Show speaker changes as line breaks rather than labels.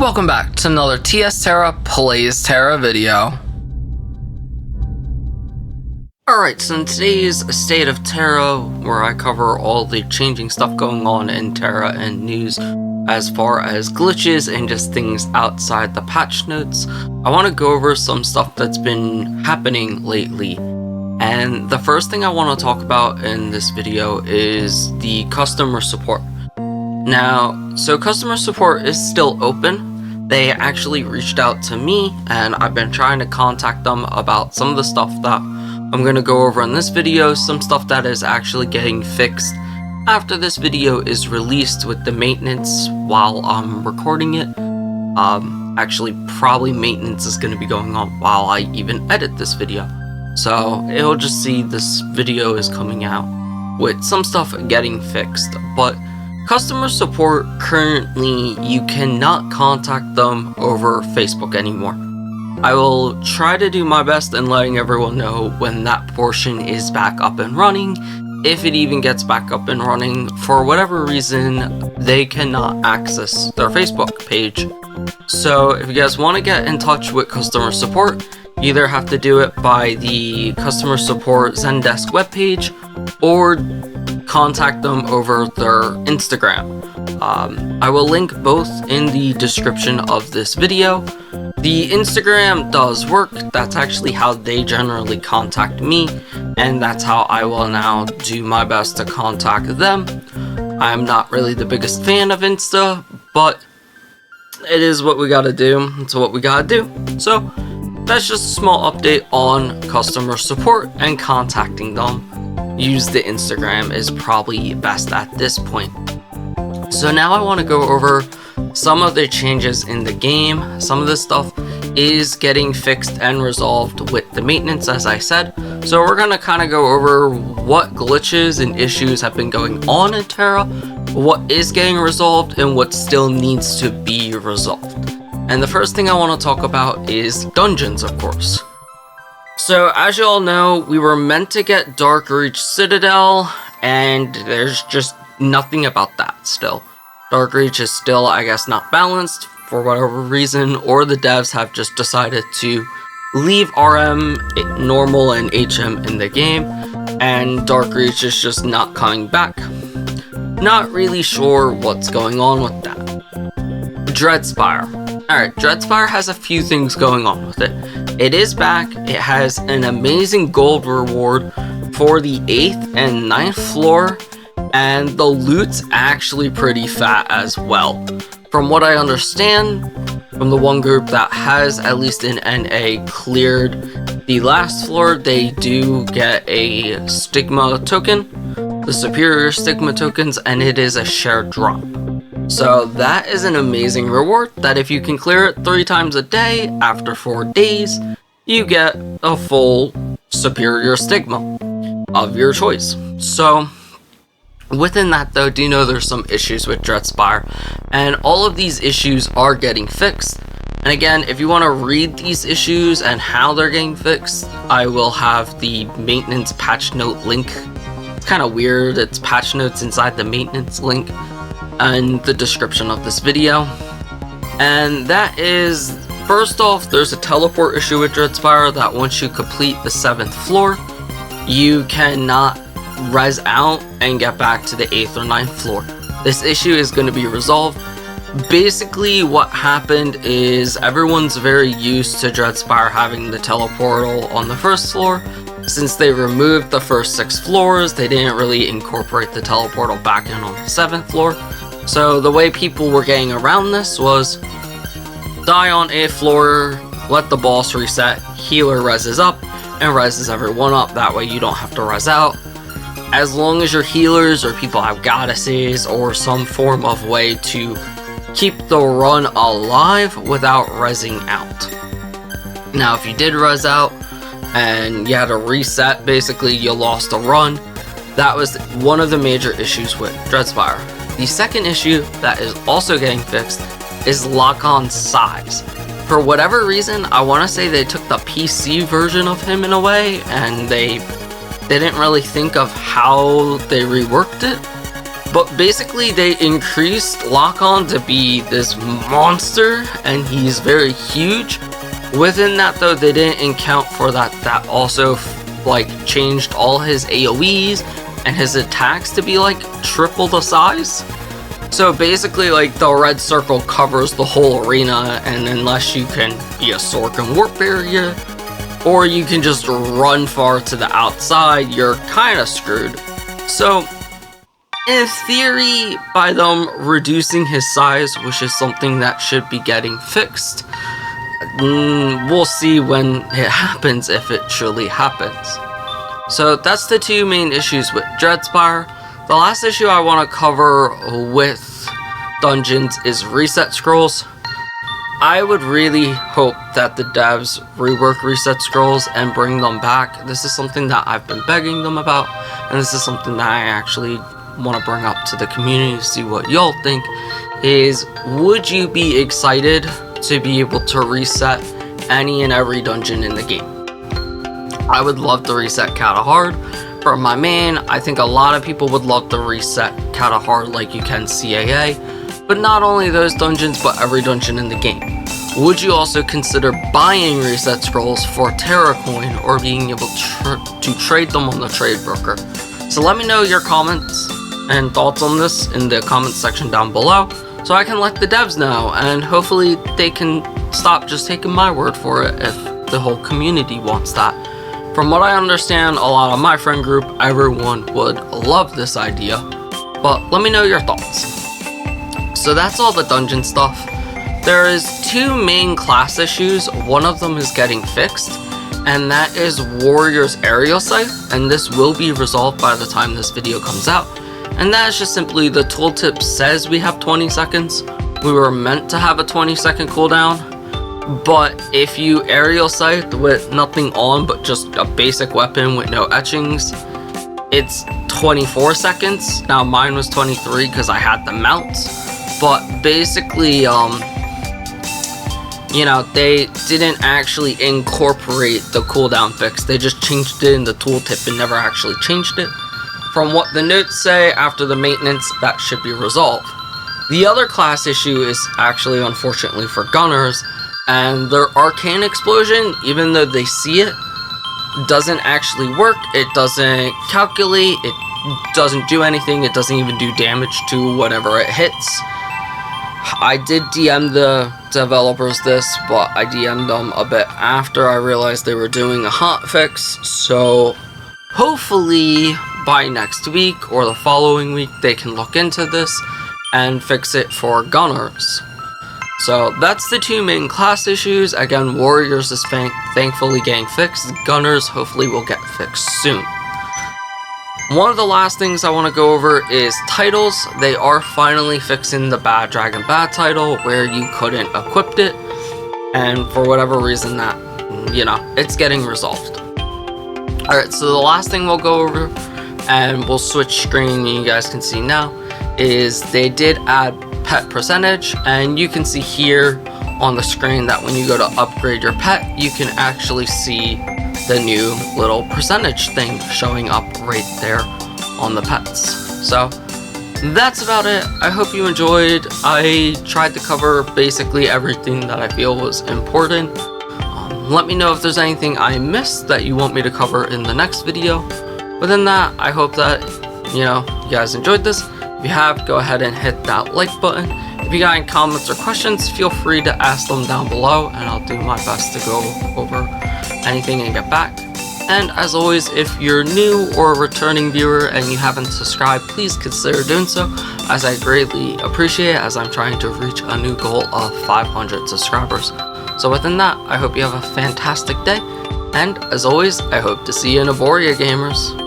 welcome back to another Tera Plays Tera video. Alright, so in today's State of Tera, where I cover all the changing stuff going on in Tera and news as far as glitches and just things outside the patch notes, I want to go over some stuff that's been happening lately. And the first thing I want to talk about in this video is the customer support. Now, so customer support is still open. They actually reached out to me and I've been trying to contact them about some of the stuff that I'm going to go over in this video, some stuff that is actually getting fixed after this video is released with the maintenance while I'm recording it. Actually, probably maintenance is going to be going on while I even edit this video. So it'll just see this video is coming out with some stuff getting fixed. But customer support, currently, you cannot contact them over Facebook anymore. I will try to do my best in letting everyone know when that portion is back up and running. If it even gets back up and running, for whatever reason, they cannot access their Facebook page. So if you guys want to get in touch with customer support, you either have to do it by the customer support Zendesk webpage or contact them over their Instagram. I will link both in the description of this video. The Instagram does work. That's actually how they generally contact me, and that's how I will now do my best to contact them. I'm not really the biggest fan of Insta, but it is what we gotta do. It's what we gotta do. So that's just a small update on customer support and contacting them. Use the Instagram is probably best at this point. So now I want to go over some of the changes in the game. Some of this stuff is getting fixed and resolved with the maintenance, as I said. So we're going to kind of go over what glitches and issues have been going on in Tera, what is getting resolved, and what still needs to be resolved. And the first thing I want to talk about is dungeons, of course. So as you all know, we were meant to get Dark Reach Citadel, and there's just nothing about that still. Dark Reach is still, I guess, not balanced for whatever reason, or the devs have just decided to leave RM, normal, and HM in the game, and Dark Reach is just not coming back. Not really sure what's going on with that. Dreadspire. Alright, Dreadspire has a few things going on with it. It is back. It has an amazing gold reward for the 8th and 9th floor, and the loot's actually pretty fat as well. From what I understand, from the one group that has, at least in NA, cleared the last floor, they do get a stigma token, the superior stigma tokens, and it is a shared drop. So that is an amazing reward that if you can clear it 3 times a day after 4 days, you get a full superior stigma of your choice. So within that though, do know there's some issues with Dreadspire, and all of these issues are getting fixed. And again, if you want to read these issues and how they're getting fixed, I will have the maintenance patch note link. It's kind of weird, it's patch notes inside the maintenance link and the description of this video. And that is, first off, there's a teleport issue with Dreadspire that once you complete the 7th floor, you cannot res out and get back to the 8th or 9th floor. This issue is going to be resolved. Basically what happened is everyone's very used to Dreadspire having the teleportal on the 1st floor. Since they removed the first 6 floors, they didn't really incorporate the teleportal back in on the 7th floor. So the way people were getting around this was die on 8th floor, let the boss reset, healer reses up, and reses everyone up. That way you don't have to res out. As long as your healers or people have goddesses or some form of way to keep the run alive without resing out. Now if you did res out and you had to reset, basically you lost a run. That was one of the major issues with Dreadspire. The second issue that is also getting fixed is lock-on size. For whatever reason, I want to say they took the PC version of him in a way, and they didn't really think of how they reworked it. But basically they increased Lock-On to be this monster, and he's very huge. Within that though, they didn't account for that also like changed all his AoEs and his attacks to be like triple the size. So basically like the red circle covers the whole arena, and unless you can be a Sorkin warp area, or you can just run far to the outside, you're kind of screwed. So in theory, by them reducing his size, which is something that should be getting fixed, we'll see when it happens, if it truly happens. So that's the two main issues with Dreadspire. The last issue I want to cover with dungeons is reset scrolls. I would really hope that the devs rework reset scrolls and bring them back. This is something that I've been begging them about, and this is something that I actually want to bring up to the community to see what y'all think. Is, would you be excited to be able to reset any and every dungeon in the game? I would love to reset Katahard. For my main, I think a lot of people would love to reset Katahard like you can CAA, but not only those dungeons, but every dungeon in the game. Would you also consider buying reset scrolls for Tera coin, or being able to trade them on the trade broker? So let me know your comments and thoughts on this in the comment section down below, so I can let the devs know, and hopefully they can stop just taking my word for it if the whole community wants that. From what I understand, a lot of my friend group, everyone would love this idea, but let me know your thoughts. So that's all the dungeon stuff. There is two main class issues. One of them is getting fixed, and that is Warrior's Aerial Scythe, and this will be resolved by the time this video comes out. And that is just simply, the tooltip says we have 20 seconds. We were meant to have a 20-second cooldown. But if you aerial scythe with nothing on but just a basic weapon with no etchings, it's 24 seconds. Now mine was 23 because I had the mounts. But basically, you know, they didn't actually incorporate the cooldown fix. They just changed it in the tooltip and never actually changed it. From what the notes say, after the maintenance, that should be resolved. The other class issue is actually, unfortunately, for gunners, and their arcane explosion, even though they see it, doesn't actually work. It doesn't calculate, it doesn't do anything, it doesn't even do damage to whatever it hits. I did DM the developers this, but I DM'd them a bit after I realized they were doing a hotfix, so hopefully by next week or the following week they can look into this and fix it for gunners. So that's the two main class issues. Again, Warriors is thankfully getting fixed. Gunners hopefully will get fixed soon. One of the last things I want to go over is titles. They are finally fixing the Bad Dragon Bad title where you couldn't equip it, and for whatever reason that, you know, it's getting resolved. Alright, so the last thing we'll go over, and we'll switch screen and you guys can see now, is they did add pet percentage, and you can see here on the screen that when you go to upgrade your pet, you can actually see the new little percentage thing showing up right there on the pets. So that's about it. I hope you enjoyed. I tried to cover basically everything that I feel was important. Let me know if there's anything I missed that you want me to cover in the next video. Within that, I hope that, you know, you guys enjoyed this. If you have, go ahead and hit that like button. If you got any comments or questions, feel free to ask them down below, and I'll do my best to go over anything and get back. And as always, if you're new or a returning viewer and you haven't subscribed, please consider doing so, as I greatly appreciate it, as I'm trying to reach a new goal of 500 subscribers. So within that, I hope you have a fantastic day, and as always, I hope to see you in Aboria, gamers.